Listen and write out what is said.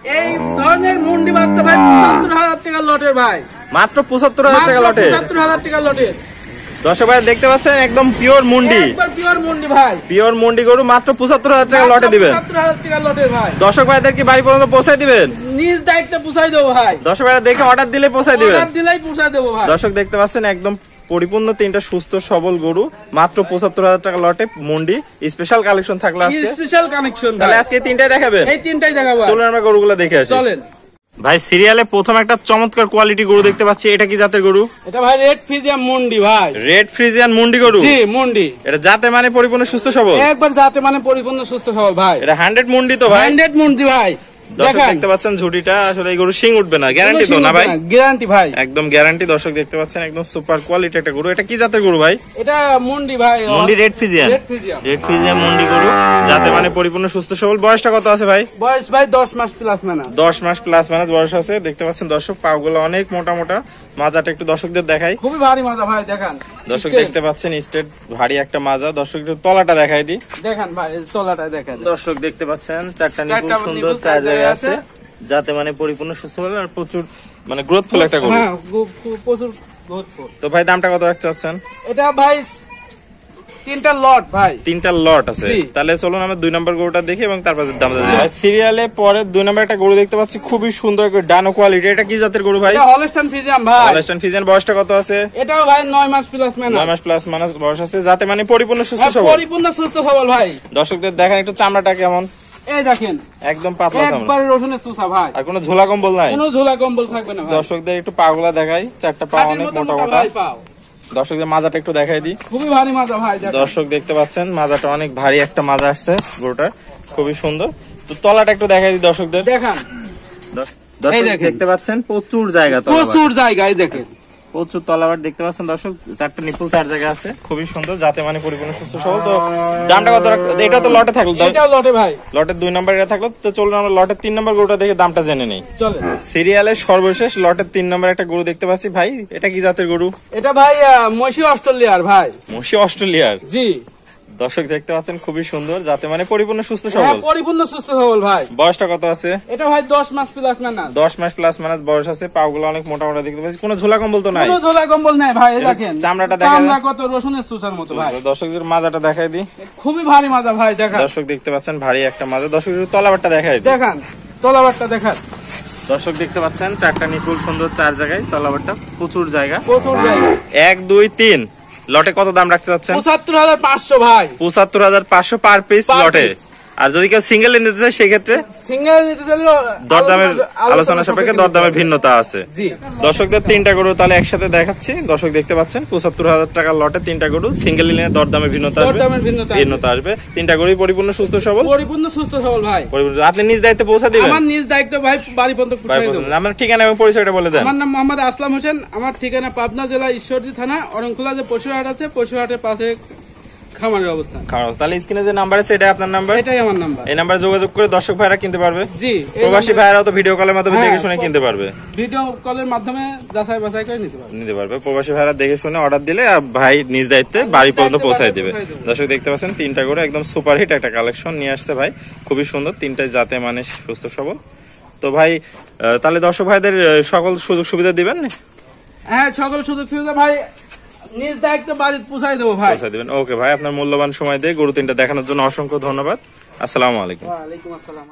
এই ধরনের মুন্ডি বাচ্চা ভাই ৭৫,০০০ টাকা লটের ভাই, মাত্র ৭৫,০০০ টাকা লটে, ৭৫,০০০ টাকা লটের। দর্শক ভাই দেখতে পাচ্ছেন একদম পিওর মুন্ডি, একবার পিওর মুন্ডি ভাই, পিওর মুন্ডি গরু মাত্র ৭৫,০০০ টাকা লটে দিবেন। ৭৫,০০০ টাকা লটের ভাই, দর্শক ভাইদের কি বাড়ি পর্যন্ত পৌঁছে দিবেন? নিজ দায়িত্বে পৌঁছাই দেবো ভাই, দর্শক ভাইরা দেখে অর্ডার দিলে পৌঁছে দিবেন, অর্ডার দিলেই পৌঁছাই দেবো ভাই। দর্শক দেখতে পাচ্ছেন একদম পরিপূর্ণ তিনটা সুস্থ সবল গরু মাত্র ৭৫,০০০ টাকা লটে মুন্ডি। স্পেশাল কালেকশন থাকলো আজকে, স্পেশাল কানেকশন। তাহলে আজকে তিনটাই দেখাবেন? এই তিনটাই দেখাবো। চলুন আমরা গরুগুলো দেখে আসি। চলেন ভাই সিরিয়ালে প্রথম একটা চমৎকার কোয়ালিটি গরু দেখতে পাচ্ছি, এটা কি জাতের গরু? এটা ভাই রেড ফ্রিজিয়ান মুন্ডি ভাই, রেড ফ্রিজিয়ান মুন্ডি গরু। জি মুন্ডি। এটা জাতে মানে পরিপূর্ণ সুস্থ সবল, একবার জাতে মানে পরিপূর্ণ সুস্থ সবল ভাই। এটা 100 মুন্ডি তো ভাই? 100 মুন্ডি ভাই। দর্শক দেখতে পাচ্ছেন ঝুটিটা, আসলে এই গরু শিং উঠবে না, গ্যারান্টি তো না ভাই? গ্যারান্টি ভাই, একদম গ্যারান্টি। দর্শক দেখতে পাচ্ছেন একদম সুপার কোয়ালিটি একটা গরু। এটা কি জাতের গরু ভাই? এটা মুন্ডি ভাই, মুন্ডি রেড ফ্রিজিয়ান। রেড ফ্রিজিয়ান মুন্ডি গরু জাতে মানে পরিপূর্ণ সুস্থ সবল। বয়সটা কত আছে ভাই? বয়স ভাই 10 মাস প্লাস মাইনাস। 10 মাস প্লাস মাইনাস বয়স আছে। দেখতে পাচ্ছেন দর্শক পাগুলো অনেক মোটা মোটা, মাজাটা একটু দর্শকদের দেখাই। খুবই ভারী মাজা ভাই, দেখেন দর্শক দেখতে পাচ্ছেন স্টেট ভারী একটা মাজা। দর্শক একটু তলাটা দেখাই দি, দেখেন ভাই তলাটা দেখেন। দর্শক দেখতে পাচ্ছেন চারটা নিপুল সুন্দর চার জায়গায় আছে, যাতে মানে পরিপূর্ণ সুস্থ সবল আর প্রচুর মানে গ্রোথফুল একটা গরু। হ্যাঁ প্রচুর গ্রোথফুল। তো ভাই দামটা কত রাখতে চাচ্ছেন? এটা ভাই তিনটা লট ভাই, তিনটা লট আছে। তাহলে চলুন আমরা 2 নম্বর গরুটা দেখি এবং তারপর দাম জানি। সিরিয়ালে পরে 2 নম্বর একটা গরু দেখতে পাচ্ছি, খুবই সুন্দর করে ডানো কোয়ালিটি। এটা কি জাতের গরু ভাই? এটা হলস্টাইন ফ্রিজিয়ান ভাই। Holstein Friesian. বয়সটা কত আছে? এটাও ভাই 9 মাস প্লাস মাইনাস। 9 মাস প্লাস মাইনাস বয়স আছে, যাতে মানে পরিপূর্ণ সুস্থ সবল। পরিপূর্ণ সুস্থ সবল ভাই। দর্শকদের দেখেন একটু চামড়াটা কেমন, এই দেখেন একদম পাতলা চামড়া, একবার রসুনের চুষা ভাই, আর কোনো ঝোলা কম্বল নাই? কোনো ঝোলা কম্বল থাকবে না ভাই। দর্শকদের একটু পাগুলা দেখাই, চারটা পা অনেক মোটা মোটা। দর্শকদের মাজাটা একটু দেখাই দিই। খুবই ভারী মাজা ভাই, দর্শক দেখতে পাচ্ছেন মাজাটা অনেক ভারী একটা মাজা আসছে গরুটার, খুবই সুন্দর। তো তলাটা একটু দেখাই দিই দর্শকদের, দেখেন। দর্শক দেখতে পাচ্ছেন প্রচুর জায়গা, প্রচুর জায়গায় দেখেন, প্রচুর তলাবার দেখতে পাচ্ছেন দর্শক, চারটা নিপুল চার জায়গা আছে, খুবই সুন্দর, যাতে মানে পরিপূর্ণ সুস্থ সবল। তো দামটা কত? এটা তো লটে থাকলো, এটা লটে ভাই, লটের 2 নম্বর এটা থাকলো। তো চলুন আমরা লটের 3 নম্বর গরুটা দেখে দামটা জেনে নেই। চলে সিরিয়ালের সর্বশেষ লটের 3 নম্বর একটা গরু দেখতে পাচ্ছি ভাই, এটা কি জাতের গরু? এটা ভাই মশি অস্ট্রেলিয়ার ভাই, মশি অস্ট্রেলিয়ার। জি দর্শক দেখতে পাচ্ছেন খুবই সুন্দর, যাতে মানে পরিপূর্ণ সুস্থ সবল। পরিপূর্ণ সুস্থ সবল ভাই। বয়সটা কত আছে? এটা ভাই 10 মাস প্লাস মাইনাস। 10 মাস প্লাস মাইনাস বয়স আছে, পাগুলো অনেক মোটা মোটা দেখতে পাচ্ছি, কোনো ঝোলা কম্বল তো নাই? কোনো ঝোলা কম্বল নাই ভাই, দেখেন চামড়াটা দেখেন, চামড়া কত রসুনের চুষার মতো ভাই। দর্শকদের মাজাটা দেখাই দিই, খুবই ভারী মাজা ভাই, দেখেন। দর্শক দেখতে পাচ্ছেন ভারী একটা মাজা। দর্শকদের তলাবারটা দেখাই দিই, দেখেন তলাবারটা দেখেন। দর্শক দেখতে পাচ্ছেন চারটা নিপুল সুন্দর চার জায়গায়, তলাবারটা প্রচুর জায়গা, প্রচুর জায়গা। 1 2 3 লটে কত দাম রাখতে চাচ্ছেন? ৭৫,৫০০ ভাই। ৭৫,৫০০ পার পিস লটে। আর যদি কেউ সিঙ্গেল নিতে চায় সেক্ষেত্রে সিঙ্গেল নিতে চাইলে দরদামের আলোচনা সাপেক্ষে দরদামের ভিন্নতা আছে। জি দর্শকদের 3টা গরু তাহলে একসাথে দেখাচ্ছি। দর্শক দেখতে পাচ্ছেন ৭৫,০০০ টাকার লটে 3টা গরু, সিঙ্গেল নিলে দরদামের ভিন্নতা আসবে। 3টা গরুই পরিপূর্ণ সুস্থ সবল, পরিপূর্ণ সুস্থ সবল ভাই। আপনি নিজ দায়িত্বে পৌঁছে দিবেন? আমার নিজ দায়িত্ব ভাই, বাড়ি পর্যন্ত পৌঁছে দেব। আমার ঠিকানা এবং পরিচয়টা বলে দেন। আমার নাম মোহাম্মদ আসলাম হোসেন, আমার ঠিকানা পাবনা জেলা ঈশ্বরদী থানা অরণখোলা যে পশুহাট আছে, পশুহাটের পাশে খামারের অবস্থান। তাহলে স্ক্রিনে যে নাম্বার আছে এটাই আপনার নাম্বার? এটাই আমার নাম্বার। এই নাম্বারে যোগাযোগ করে দর্শক ভাইরা কিনতে পারবে? জি। প্রবাসী ভাইরাও তো ভিডিও কলের মাধ্যমে দেখে শুনে কিনতে পারবে, ভিডিও কলের মাধ্যমে যাচাই বাছাই করে নিতে পারবে। প্রবাসী ভাইরা দেখে শুনে অর্ডার দিলে ভাই নিজ দায়িত্বে বাড়ি পর্যন্ত পৌঁছায় দিবে। দর্শক দেখতে পাচ্ছেন 3টা করে একদম সুপারহিট একটা কালেকশন নিয়ে আসছে ভাই, খুবই সুন্দর, 3টাই জাতে মানে সুস্থ সবল। তো ভাই তাহলে দর্শক ভাইদের সকল সুযোগ সুবিধা দিবেন? হ্যাঁ সকল সুযোগ সুবিধা ভাই নিজ দায়িত্ব বাড়ি পৌঁছাই দেবো ভাই, পৌঁছায় দিবেন। ওকে ভাই, আপনার মূল্যবান সময় দিয়ে গরু 3টা দেখানোর জন্য অসংখ্য ধন্যবাদ। আসসালামু আলাইকুম। ওয়া আলাইকুম আসসালাম।